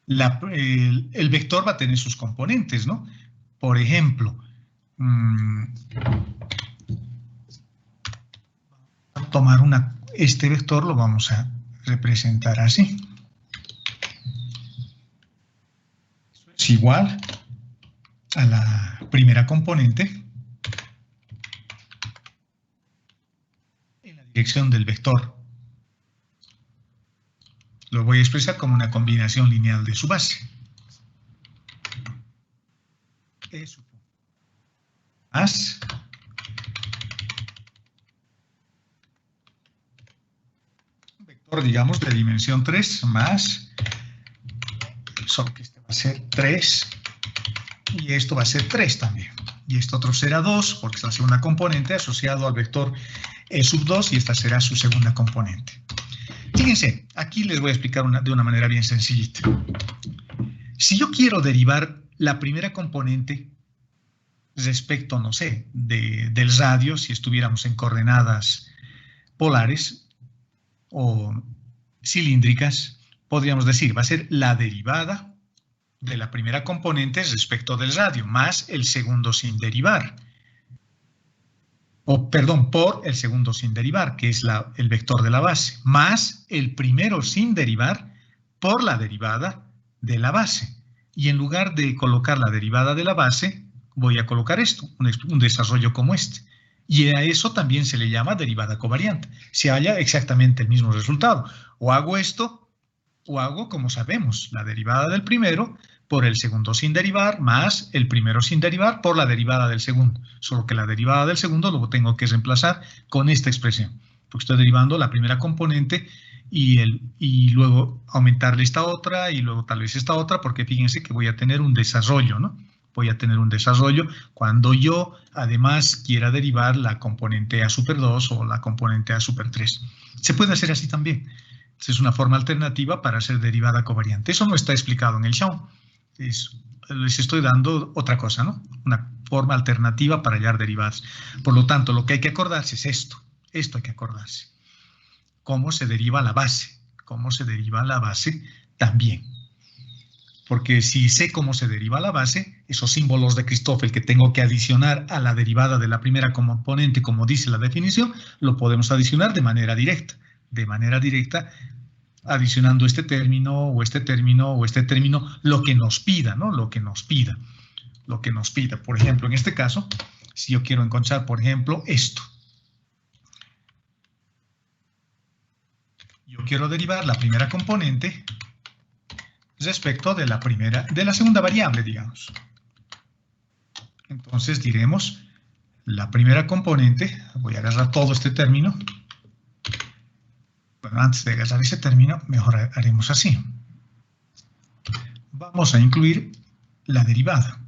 El vector va a tener sus componentes, ¿no? Por ejemplo, tomar este vector lo vamos a representar así. Es igual a la primera componente en la dirección del vector. Lo voy a expresar como una combinación lineal de su base. Eso. Más un vector, digamos, de dimensión 3 más, solo que este va a ser 3 y esto va a ser 3 también. Y esto otro será 2 porque es la segunda componente asociado al vector E sub 2 y esta será su segunda componente. Fíjense, aquí les voy a explicar de una manera bien sencillita. Si yo quiero derivar la primera componente respecto, no sé, del radio, si estuviéramos en coordenadas polares o cilíndricas, podríamos decir, va a ser la derivada de la primera componente respecto del radio, más el segundo sin derivar. Por el segundo sin derivar, que es el vector de la base, más el primero sin derivar por la derivada de la base. Y en lugar de colocar la derivada de la base, voy a colocar esto, un desarrollo como este. Y a eso también se le llama derivada covariante. Se halla exactamente el mismo resultado. O hago esto, o hago, como sabemos, la derivada del primero por el segundo sin derivar, más el primero sin derivar por la derivada del segundo. Solo que la derivada del segundo lo tengo que reemplazar con esta expresión. Porque estoy derivando la primera componente y luego aumentarle esta otra y luego tal vez esta otra, porque fíjense que voy a tener un desarrollo, ¿no? Voy a tener un desarrollo cuando yo además quiera derivar la componente A super 2 o la componente A super 3. Se puede hacer así también. Es una forma alternativa para hacer derivada covariante. Eso no está explicado en el show. Les estoy dando otra cosa, ¿no? Una forma alternativa para hallar derivadas. Por lo tanto, lo que hay que acordarse es esto. Esto hay que acordarse. Cómo se deriva la base. Cómo se deriva la base también. Porque si sé cómo se deriva la base, esos símbolos de Christoffel que tengo que adicionar a la derivada de la primera componente, como dice la definición, lo podemos adicionar de manera directa. De manera directa, adicionando este término o este término o este término, lo que nos pida, ¿no? Lo que nos pida. Lo que nos pida. Por ejemplo, en este caso, si yo quiero encontrar, por ejemplo, esto. Yo quiero derivar la primera componente respecto de la segunda variable, digamos. Entonces diremos la primera componente, voy a agarrar todo este término. Bueno, antes de agarrar ese término, mejor haremos así. Vamos a incluir la derivada.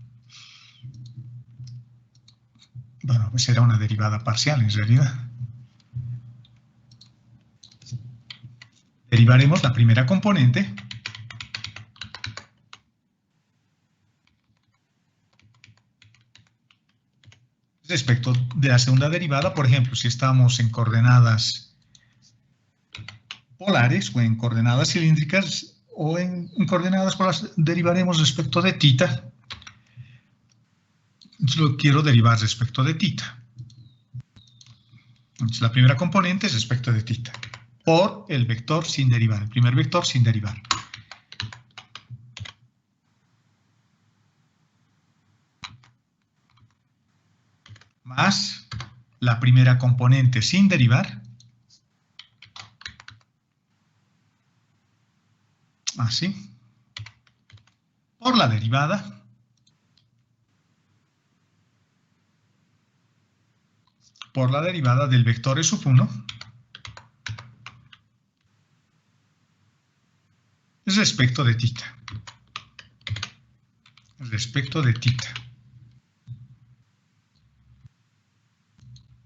Bueno, pues será una derivada parcial en realidad. Derivaremos la primera componente respecto de la segunda derivada. Por ejemplo, si estamos en coordenadas polares o en coordenadas cilíndricas o en coordenadas polares, derivaremos respecto de θ. Entonces, lo quiero derivar respecto de θ. Entonces, la primera componente es respecto de θ por el vector sin derivar, el primer vector sin derivar. Más la primera componente sin derivar así, por la derivada del vector E sub 1 respecto de θ. Respecto de θ.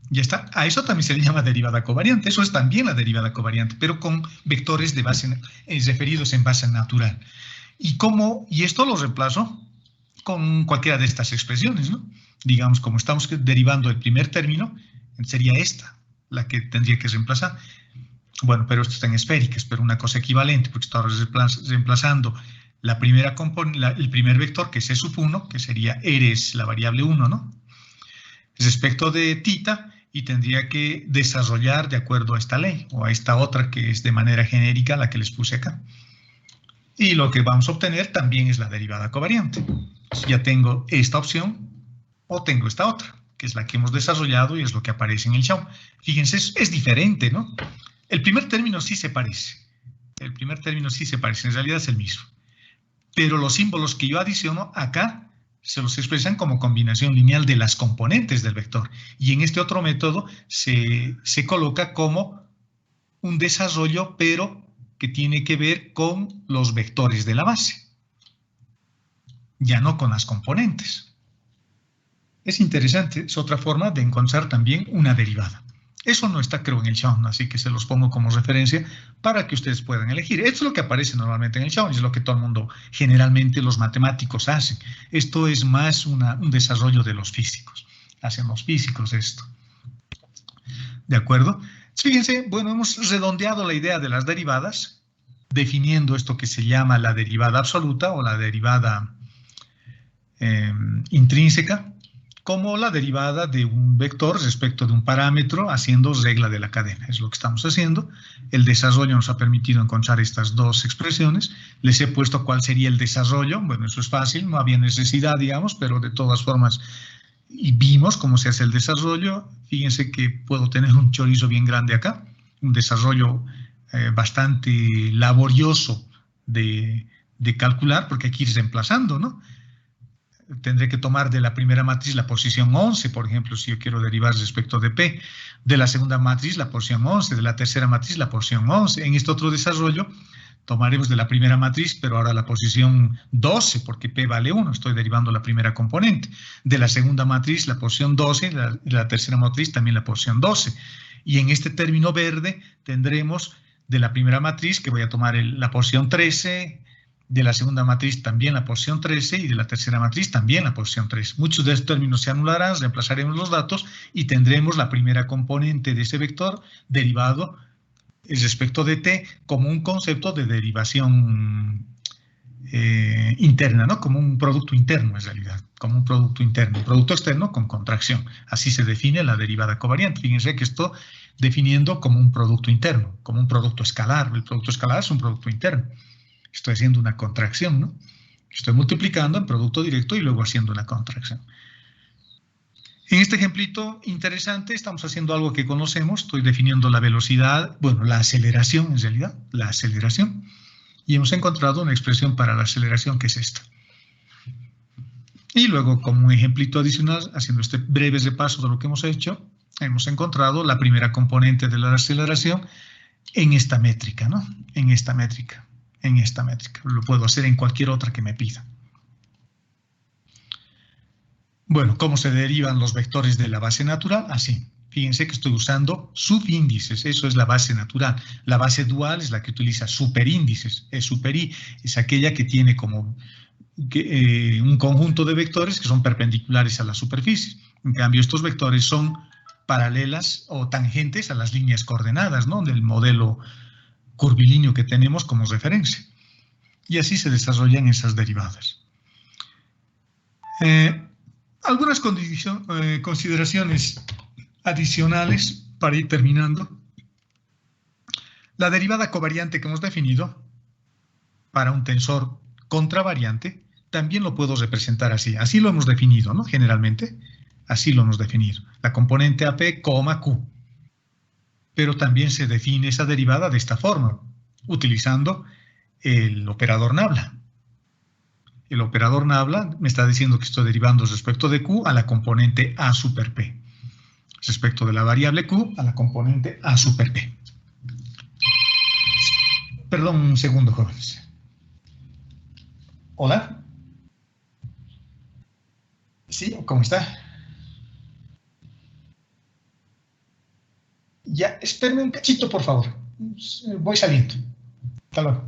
Ya está. A eso también se le llama derivada covariante. Eso es también la derivada covariante, pero con vectores de base, referidos en base natural. Y esto lo reemplazo con cualquiera de estas expresiones, ¿no? Digamos, como estamos derivando el primer término, sería esta la que tendría que reemplazar. Bueno, pero esto está en esféricas, pero una cosa equivalente, porque está reemplazando la primera el primer vector, que es E sub 1, que sería eres la variable 1, ¿no? Respecto de θ, y tendría que desarrollar de acuerdo a esta ley, o a esta otra que es de manera genérica, la que les puse acá. Y lo que vamos a obtener también es la derivada covariante. Ya tengo esta opción, o tengo esta otra, que es la que hemos desarrollado y es lo que aparece en el show. Fíjense, es diferente, ¿no? El primer término sí se parece. El primer término sí se parece, en realidad es el mismo. Pero los símbolos que yo adiciono acá se los expresan como combinación lineal de las componentes del vector. Y en este otro método se coloca como un desarrollo, pero que tiene que ver con los vectores de la base. Ya no con las componentes. Es interesante, es otra forma de encontrar también una derivada. Eso no está, creo, en el Shawn, así que se los pongo como referencia para que ustedes puedan elegir. Esto es lo que aparece normalmente en el Shawn, es lo que todo el mundo, generalmente los matemáticos hacen. Esto es más un desarrollo de los físicos. Hacen los físicos esto. ¿De acuerdo? Fíjense, bueno, hemos redondeado la idea de las derivadas, definiendo esto que se llama la derivada absoluta o la derivada intrínseca, como la derivada de un vector respecto de un parámetro haciendo regla de la cadena. Es lo que estamos haciendo. El desarrollo nos ha permitido encontrar estas dos expresiones. Les he puesto cuál sería el desarrollo. Bueno, eso es fácil, no había necesidad, digamos, pero de todas formas y vimos cómo se hace el desarrollo. Fíjense que puedo tener un chorizo bien grande acá, un desarrollo bastante laborioso de calcular, porque hay que ir reemplazando, ¿no? Tendré que tomar de la primera matriz la posición 11, por ejemplo, si yo quiero derivar respecto de P. De la segunda matriz la posición 11, de la tercera matriz la posición 11. En este otro desarrollo tomaremos de la primera matriz, pero ahora la posición 12, porque P vale 1, estoy derivando la primera componente. De la segunda matriz la posición 12, de la tercera matriz también la posición 12. Y en este término verde tendremos de la primera matriz, que voy a tomar la posición 13, de la segunda matriz también la posición 13 y de la tercera matriz también la posición 3. Muchos de estos términos se anularán, reemplazaremos los datos y tendremos la primera componente de ese vector derivado respecto de t como un concepto de derivación interna, ¿no? Como un producto interno en realidad, como un producto interno, un producto externo con contracción. Así se define la derivada covariante. Fíjense que esto definiendo como un producto interno, como un producto escalar. El producto escalar es un producto interno. Estoy haciendo una contracción, ¿no? Estoy multiplicando en producto directo y luego haciendo una contracción. En este ejemplito interesante estamos haciendo algo que conocemos. Estoy definiendo la velocidad, bueno, la aceleración en realidad, la aceleración. Y hemos encontrado una expresión para la aceleración que es esta. Y luego, como un ejemplito adicional, haciendo este breve repaso de lo que hemos hecho, hemos encontrado la primera componente de la aceleración en esta métrica, ¿no? En esta métrica. En esta métrica. Lo puedo hacer en cualquier otra que me pida. Bueno, ¿cómo se derivan los vectores de la base natural? Así. Fíjense que estoy usando subíndices. Eso es la base natural. La base dual es la que utiliza superíndices. Super I es aquella que tiene como un conjunto de vectores que son perpendiculares a la superficie. En cambio, estos vectores son paralelas o tangentes a las líneas coordenadas, ¿no? Del modelo curvilíneo que tenemos como referencia. Y así se desarrollan esas derivadas. Algunas consideraciones adicionales para ir terminando. La derivada covariante que hemos definido para un tensor contravariante también lo puedo representar así. Así lo hemos definido, ¿no? Generalmente, así lo hemos definido. La componente AP, Q. Pero también se define esa derivada de esta forma, utilizando el operador nabla. El operador nabla me está diciendo que estoy derivando respecto de Q a la componente A super P. Respecto de la variable Q a la componente A super P. Perdón, un segundo, jóvenes. Hola. ¿Sí? ¿Cómo está? Ya, espérame un cachito, por favor. Voy saliendo. Hasta luego.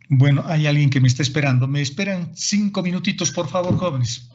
Bueno, hay alguien que me está esperando. ¿Me esperan 5 minutitos, por favor, jóvenes?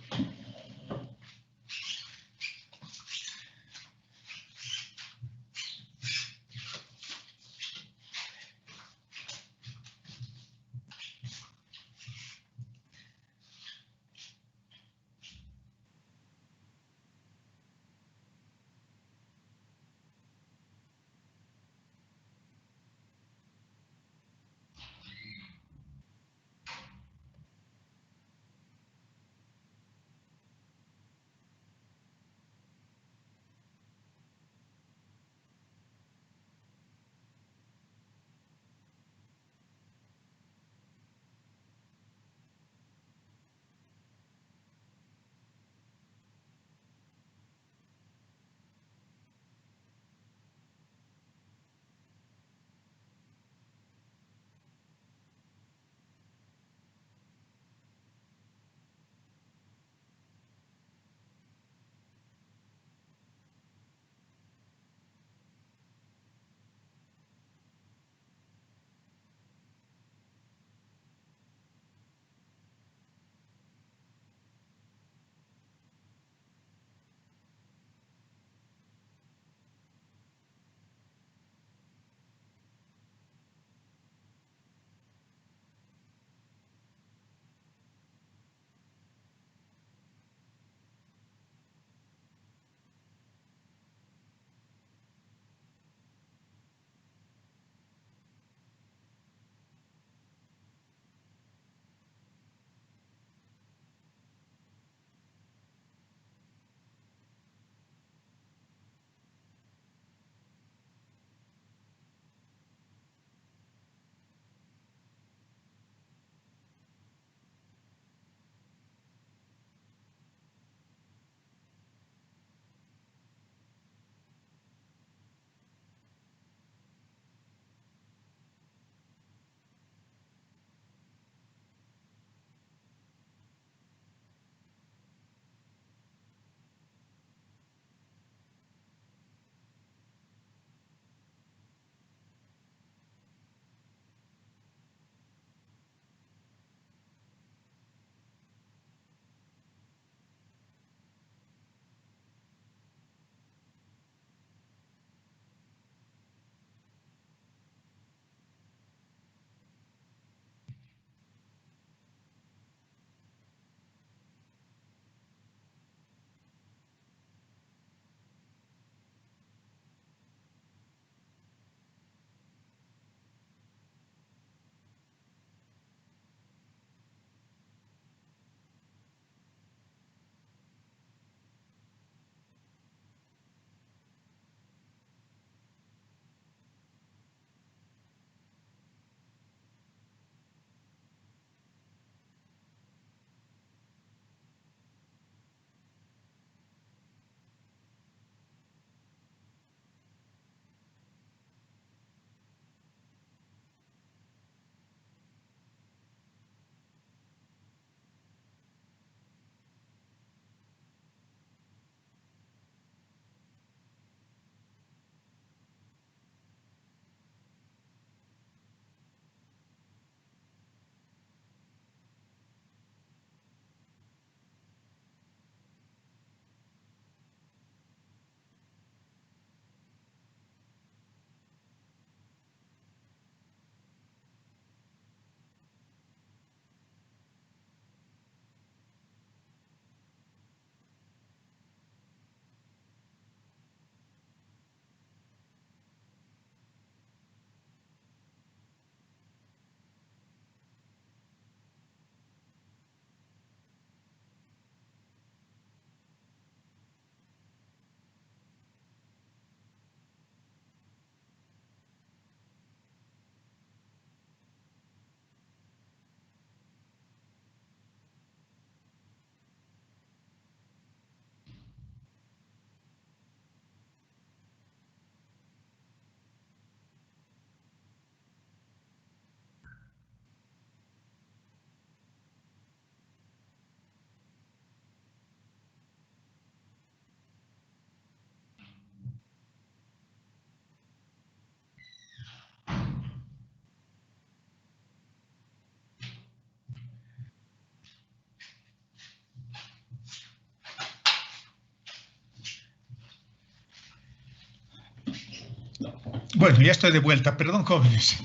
Bueno, ya estoy de vuelta. Perdón, jóvenes.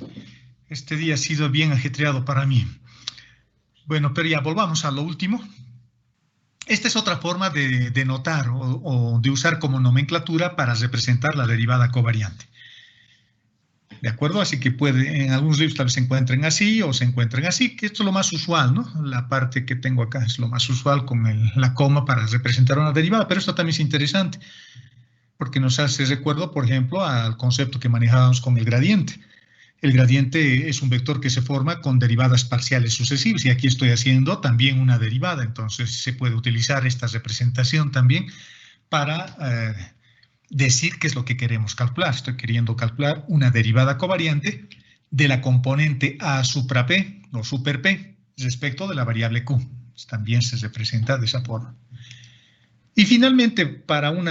Este día ha sido bien ajetreado para mí. Bueno, pero ya volvamos a lo último. Esta es otra forma de notar o de usar como nomenclatura para representar la derivada covariante. ¿De acuerdo? Así que en algunos libros tal vez se encuentren así o se encuentren así, que esto es lo más usual, ¿no? La parte que tengo acá es lo más usual con la coma para representar una derivada, pero esto también es interesante porque nos hace recuerdo, por ejemplo, al concepto que manejábamos con el gradiente. El gradiente es un vector que se forma con derivadas parciales sucesivas y aquí estoy haciendo también una derivada, entonces se puede utilizar esta representación también para decir qué es lo que queremos calcular. Estoy queriendo calcular una derivada covariante de la componente A supra P o super P respecto de la variable Q. También se representa de esa forma. Y finalmente, para un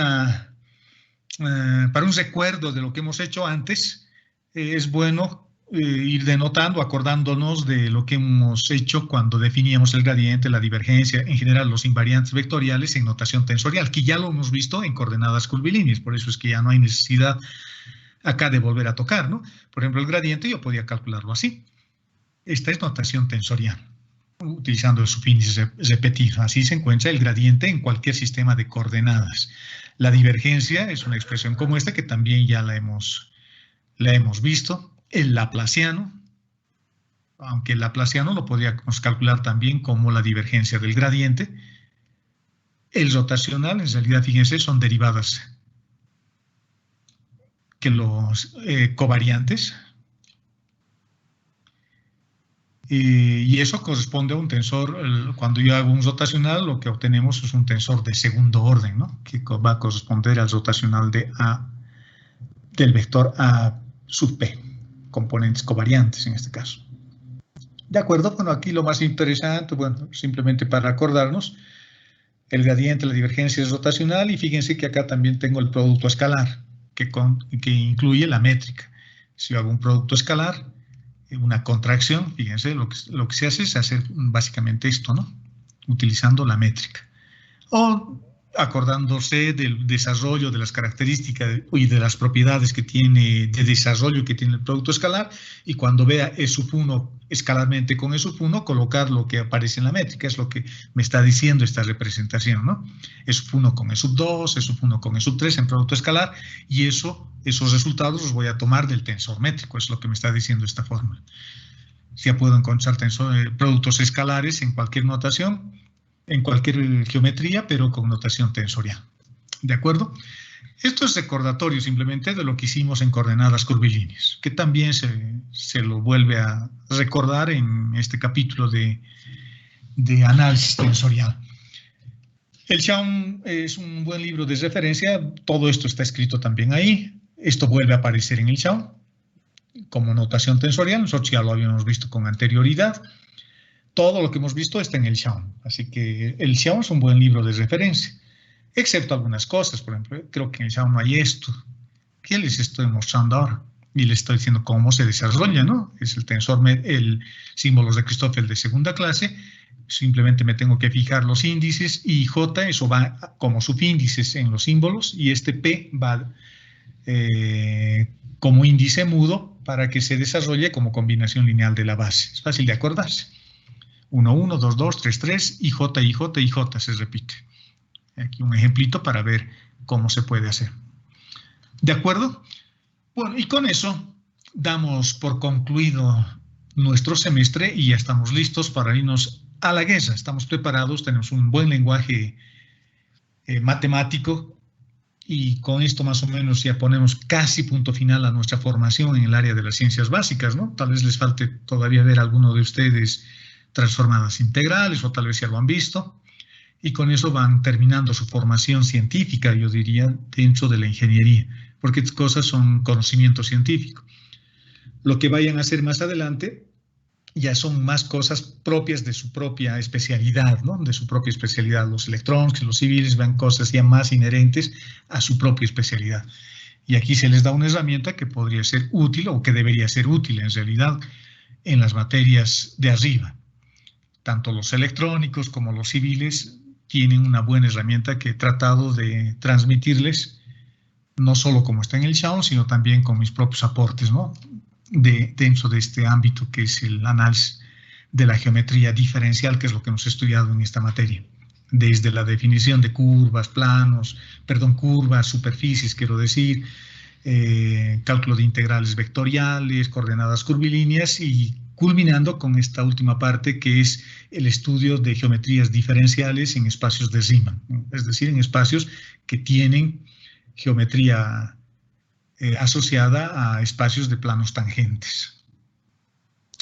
recuerdo de lo que hemos hecho antes, es bueno ir denotando, acordándonos de lo que hemos hecho cuando definíamos el gradiente, la divergencia, en general los invariantes vectoriales en notación tensorial, que ya lo hemos visto en coordenadas curvilíneas, por eso es que ya no hay necesidad acá de volver a tocar, ¿no? Por ejemplo, el gradiente yo podía calcularlo así. Esta es notación tensorial, utilizando el subíndice repetido. Así se encuentra el gradiente en cualquier sistema de coordenadas. La divergencia es una expresión como esta que también ya la hemos visto. El laplaciano, aunque el laplaciano lo podríamos calcular también como la divergencia del gradiente. El rotacional, en realidad, fíjense, son derivadas que los covariantes. Y eso corresponde a un tensor. Cuando yo hago un rotacional, lo que obtenemos es un tensor de segundo orden, ¿no? Que va a corresponder al rotacional de A, del vector A sub P, componentes covariantes en este caso. De acuerdo, bueno, aquí lo más interesante, bueno, simplemente para acordarnos, el gradiente, la divergencia es rotacional y fíjense que acá también tengo el producto escalar, que incluye la métrica. Si yo hago un producto escalar, una contracción, fíjense, lo que se hace es hacer básicamente esto, ¿no? Utilizando la métrica. O acordándose del desarrollo de las características y de las propiedades que tiene, de desarrollo que tiene el producto escalar, y cuando vea E sub 1 escalarmente con E sub 1, colocar lo que aparece en la métrica, es lo que me está diciendo esta representación, ¿no? E sub 1 con E sub 2, E sub 1 con E sub 3 en producto escalar, y esos resultados los voy a tomar del tensor métrico, es lo que me está diciendo esta fórmula. Ya puedo encontrar productos escalares en cualquier notación, en cualquier geometría, pero con notación tensorial. ¿De acuerdo? Esto es recordatorio simplemente de lo que hicimos en coordenadas curvilíneas, que también se lo vuelve a recordar en este capítulo de análisis tensorial. El Schaum es un buen libro de referencia, todo esto está escrito también ahí, esto vuelve a aparecer en el Schaum como notación tensorial, nosotros ya lo habíamos visto con anterioridad. Todo lo que hemos visto está en el Schaum, así que el Schaum es un buen libro de referencia, excepto algunas cosas. Por ejemplo, creo que en el Schaum no hay esto, que les estoy mostrando ahora, y les estoy diciendo cómo se desarrolla, ¿no? Es el tensor, el símbolos de Christoffel de segunda clase, simplemente me tengo que fijar los índices, y J, eso va como subíndices en los símbolos, y este P va como índice mudo para que se desarrolle como combinación lineal de la base. Es fácil de acordarse. 1, 1, 2, 2, 3, 3, y J, y J, y J se repite. Aquí un ejemplito para ver cómo se puede hacer. ¿De acuerdo? Bueno, y con eso damos por concluido nuestro semestre y ya estamos listos para irnos a la guerra. Estamos preparados, tenemos un buen lenguaje matemático y con esto más o menos ya ponemos casi punto final a nuestra formación en el área de las ciencias básicas, ¿no? Tal vez les falte todavía ver a alguno de ustedes transformadas integrales, o tal vez ya lo han visto, y con eso van terminando su formación científica, yo diría, dentro de la ingeniería, porque estas cosas son conocimiento científico. Lo que vayan a hacer más adelante ya son más cosas propias de su propia especialidad, ¿no? De su propia especialidad. Los electrónicos y los civiles van cosas ya más inherentes a su propia especialidad. Y aquí se les da una herramienta que podría ser útil, o que debería ser útil en realidad, en las materias de arriba. Tanto los electrónicos como los civiles tienen una buena herramienta que he tratado de transmitirles no solo como está en el Shawn, sino también con mis propios aportes, ¿no? Dentro de este ámbito que es el análisis de la geometría diferencial, que es lo que hemos estudiado en esta materia. Desde la definición de curvas, curvas, superficies, quiero decir, cálculo de integrales vectoriales, coordenadas curvilíneas y culminando con esta última parte que es el estudio de geometrías diferenciales en espacios de Riemann, es decir, en espacios que tienen geometría asociada a espacios de planos tangentes.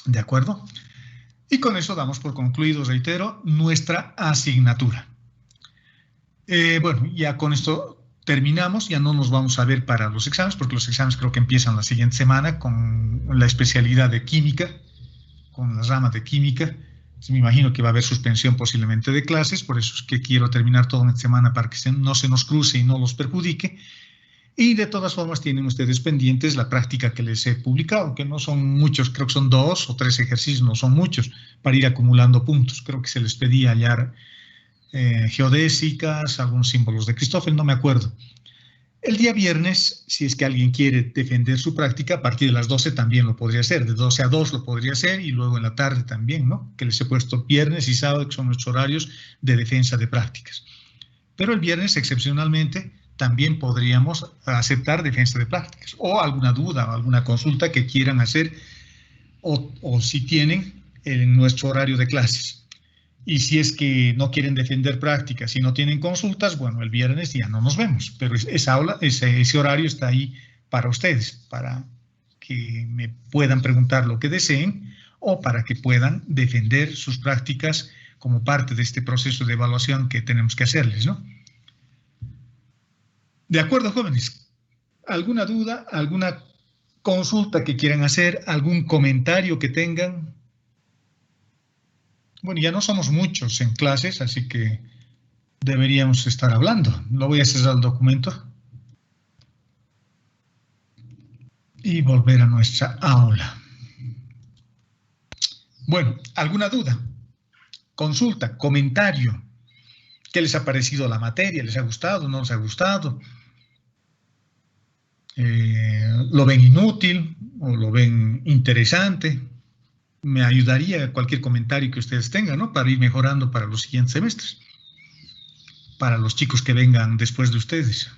¿De acuerdo? Y con eso damos por concluido, reitero, nuestra asignatura. Bueno, ya con esto terminamos, ya no nos vamos a ver para los exámenes, porque los exámenes creo que empiezan la siguiente semana con la especialidad de química, con las ramas de química. Me imagino que va a haber suspensión posiblemente de clases, por eso es que quiero terminar todo en esta semana para que no se nos cruce y no los perjudique. Y de todas formas tienen ustedes pendientes la práctica que les he publicado, que no son muchos, creo que son 2 o 3 ejercicios, no son muchos, para ir acumulando puntos. Creo que se les pedía hallar geodésicas, algunos símbolos de Christoffel, no me acuerdo. El día viernes, si es que alguien quiere defender su práctica, a partir de las 12 también lo podría hacer, de 12 a 2 lo podría hacer y luego en la tarde también, ¿no? Que les he puesto viernes y sábado, que son nuestros horarios de defensa de prácticas. Pero el viernes, excepcionalmente, también podríamos aceptar defensa de prácticas o alguna duda o alguna consulta que quieran hacer o si tienen en nuestro horario de clases. Y si es que no quieren defender prácticas y no tienen consultas, bueno, el viernes ya no nos vemos, pero ese horario está ahí para ustedes, para que me puedan preguntar lo que deseen o para que puedan defender sus prácticas como parte de este proceso de evaluación que tenemos que hacerles, ¿no? De acuerdo, jóvenes. ¿Alguna duda, alguna consulta que quieran hacer, algún comentario que tengan? Bueno, ya no somos muchos en clases, así que deberíamos estar hablando. Lo voy a cerrar el documento y volver a nuestra aula. Bueno, ¿alguna duda? Consulta, comentario. ¿Qué les ha parecido la materia? ¿Les ha gustado? ¿No les ha gustado? ¿Lo ven inútil o lo ven interesante? Me ayudaría cualquier comentario que ustedes tengan, ¿no? Para ir mejorando para los siguientes semestres. Para los chicos que vengan después de ustedes.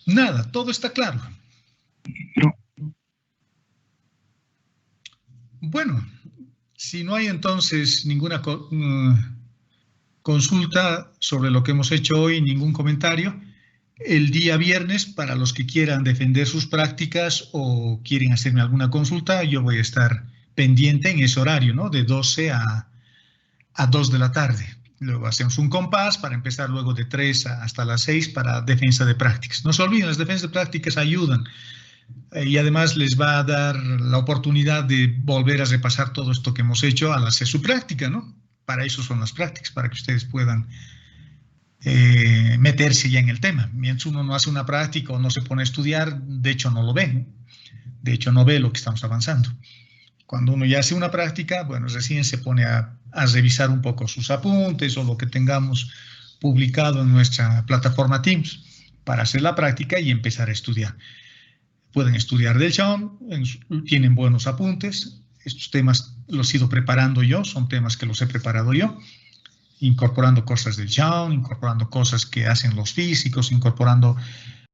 Nada, todo está claro. Bueno, si no hay entonces ninguna consulta sobre lo que hemos hecho hoy, ningún comentario, el día viernes, para los que quieran defender sus prácticas o quieren hacerme alguna consulta, yo voy a estar pendiente en ese horario, ¿no? De 12 a 2 de la tarde. Luego hacemos un compás para empezar luego de 3 hasta las 6 para defensa de prácticas. No se olviden, las defensas de prácticas ayudan. Y además les va a dar la oportunidad de volver a repasar todo esto que hemos hecho al hacer su práctica, ¿no? Para eso son las prácticas, para que ustedes puedan meterse ya en el tema. Mientras uno no hace una práctica o no se pone a estudiar, de hecho no lo ve, ¿no? De hecho no ve lo que estamos avanzando. Cuando uno ya hace una práctica, bueno, recién se pone a revisar un poco sus apuntes o lo que tengamos publicado en nuestra plataforma Teams para hacer la práctica y empezar a estudiar. Pueden estudiar del Shawn, tienen buenos apuntes. Estos temas los he ido preparando yo, son temas que los he preparado yo, incorporando cosas del Shawn, incorporando cosas que hacen los físicos, incorporando